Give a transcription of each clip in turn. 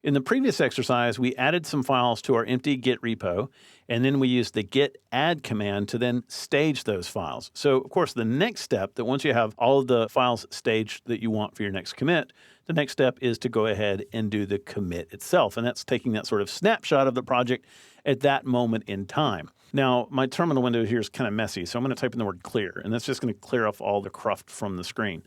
In the previous exercise, we added some files to our empty Git repo, and then we used the git add command to then stage those files. So, of course, the next step, that once you have all of the files staged that you want for your next commit, the next step is to go ahead and do the commit itself. And that's taking that sort of snapshot of the project at that moment in time. Now, my terminal window here is kind of messy, so I'm going to type in the word clear, and that's just going to clear off all the cruft from the screen.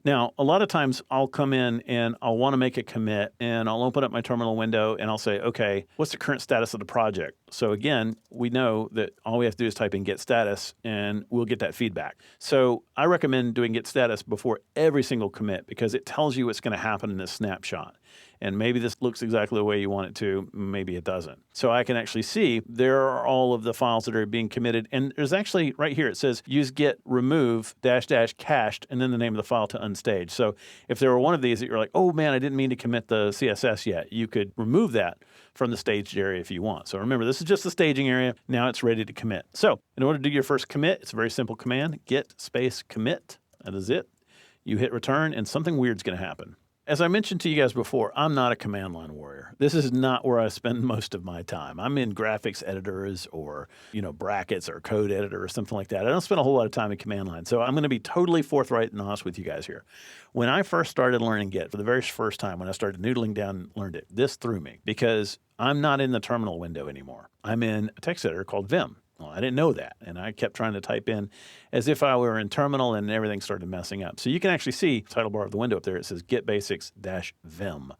Now, a lot of times I'll come in and I'll want to make a commit, and I'll open up my terminal window and I'll say, okay, what's the current status of the project? So again, we know that all we have to do is type in git status and we'll get that feedback. So I recommend doing git status before every single commit because it tells you what's going to happen in this snapshot. And maybe this looks exactly the way you want it to, maybe it doesn't. So I can actually see there are all of the files that are being committed. And there's actually right here, it says use git remove -- cached and then the name of the file to unstage. So if there were one of these that you're like, oh man, I didn't mean to commit the CSS yet, you could remove that from the staged area if you want. So remember, this is just the staging area. Now it's ready to commit. So in order to do your first commit, it's a very simple command, git space commit. That is it. You hit return and something weird's going to happen. As I mentioned to you guys before, I'm not a command line warrior. This is not where I spend most of my time. I'm in graphics editors or, brackets or code editor or something like that. I don't spend a whole lot of time in command line. So I'm going to be totally forthright and honest with you guys here. When I first started learning Git for the very first time, when I started noodling down and learned it, this threw me because I'm not in the terminal window anymore. I'm in a text editor called Vim. Well, I didn't know that, and I kept trying to type in as if I were in terminal, and everything started messing up. So you can actually see the title bar of the window up there. It says Git Basics -Vim.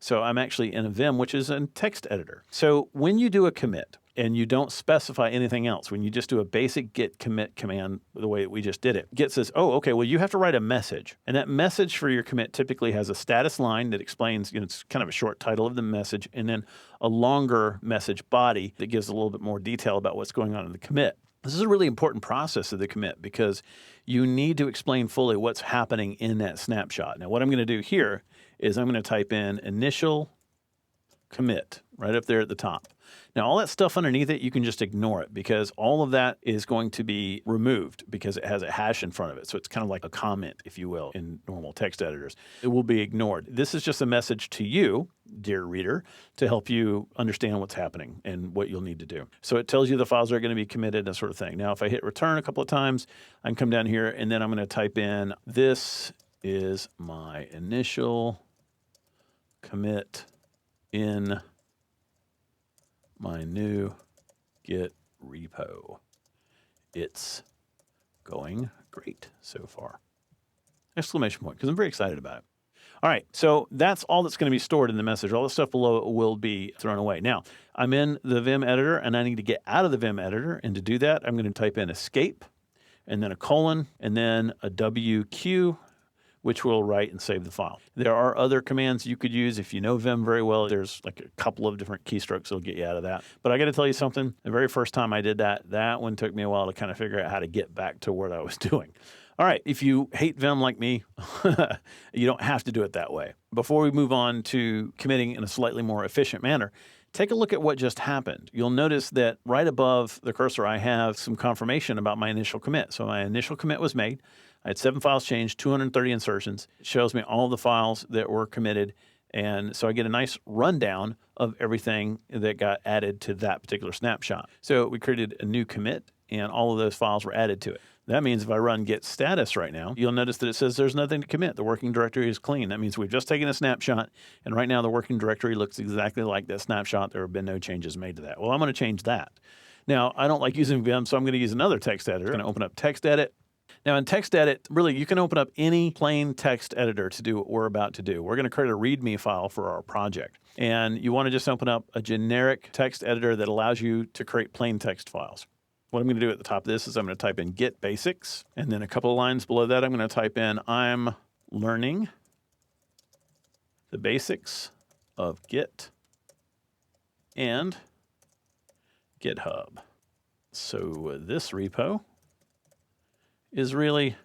So I'm actually in a Vim, which is a text editor. So when you do a commit and you don't specify anything else, when you just do a basic git commit command the way we just did it, Git says, oh, okay, well, you have to write a message. And that message for your commit typically has a status line that explains, it's kind of a short title of the message, and then a longer message body that gives a little bit more detail about what's going on in the commit. This is a really important process of the commit because you need to explain fully what's happening in that snapshot. Now, what I'm going to do here is I'm going to type in initial commit right up there at the top. Now, all that stuff underneath it, you can just ignore it because all of that is going to be removed because it has a hash in front of it. So it's kind of like a comment, if you will, in normal text editors. It will be ignored. This is just a message to you, dear reader, to help you understand what's happening and what you'll need to do. So it tells you the files are going to be committed, that sort of thing. Now, if I hit return a couple of times, I can come down here and then I'm going to type in, this is my initial commit in my new Git repo. It's going great so far. Exclamation point, because I'm very excited about it. All right, so that's all that's going to be stored in the message. All the stuff below will be thrown away. Now, I'm in the Vim editor, and I need to get out of the Vim editor. And to do that, I'm going to type in escape, and then a colon, and then a WQ, which will write and save the file. There are other commands you could use. If you know Vim very well, there's like a couple of different keystrokes that'll get you out of that. But I got to tell you something, the very first time I did that one took me a while to kind of figure out how to get back to what I was doing. All right, if you hate Vim like me, you don't have to do it that way. Before we move on to committing in a slightly more efficient manner, take a look at what just happened. You'll notice that right above the cursor, I have some confirmation about my initial commit. So my initial commit was made. I had 7 files changed, 230 insertions. It shows me all the files that were committed. And so I get a nice rundown of everything that got added to that particular snapshot. So we created a new commit, and all of those files were added to it. That means if I run git status right now, you'll notice that it says there's nothing to commit. The working directory is clean. That means we've just taken a snapshot, and right now the working directory looks exactly like that snapshot. There have been no changes made to that. Well, I'm going to change that. Now, I don't like using Vim, so I'm going to use another text editor. I'm going to open up TextEdit. Now in TextEdit, really, you can open up any plain text editor to do what we're about to do. We're going to create a README file for our project. And you want to just open up a generic text editor that allows you to create plain text files. What I'm going to do at the top of this is I'm going to type in Git Basics. And then a couple of lines below that, I'm going to type in, I'm learning the basics of Git and GitHub. So this repo is really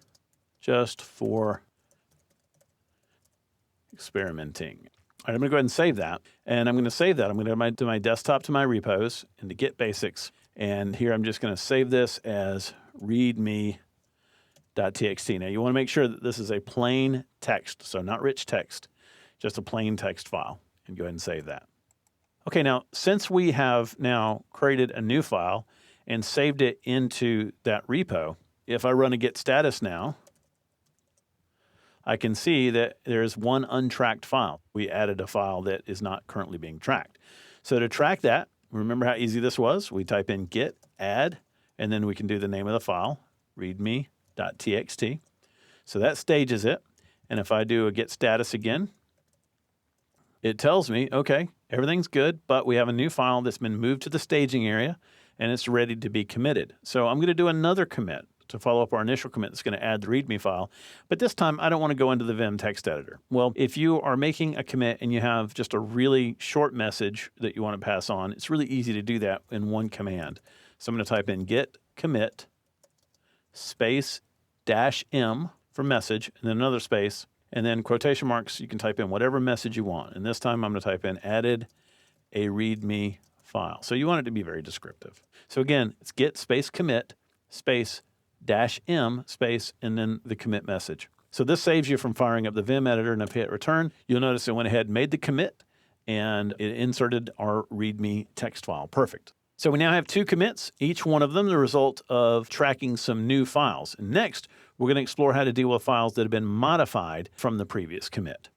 just for experimenting. All right, I'm going to go ahead and save that. And I'm going to save that. I'm going to go to my desktop, to my repos, into Git Basics. And here I'm just going to save this as readme.txt. Now, you want to make sure that this is a plain text, so not rich text, just a plain text file. and go ahead and save that. Okay, now since we have now created a new file and saved it into that repo, if I run a git status now, I can see that there's one untracked file. We added a file that is not currently being tracked. So to track that, remember how easy this was? We type in git add, and then we can do the name of the file, readme.txt. So that stages it. And if I do a git status again, it tells me, okay, everything's good, but we have a new file that's been moved to the staging area and it's ready to be committed. So I'm going to do another commit to follow up our initial commit that's going to add the README file. But this time, I don't want to go into the Vim text editor. Well, if you are making a commit and you have just a really short message that you want to pass on, it's really easy to do that in one command. So I'm going to type in git commit space -m for message, and then another space, and then quotation marks. You can type in whatever message you want. And this time, I'm going to type in added a README file. So you want it to be very descriptive. So again, it's git space commit space -m space, and then the commit message. So this saves you from firing up the Vim editor, and if you hit return, you'll notice it went ahead and made the commit, and it inserted our README text file. Perfect. So we now have two commits, each one of them the result of tracking some new files. And next, we're going to explore how to deal with files that have been modified from the previous commit.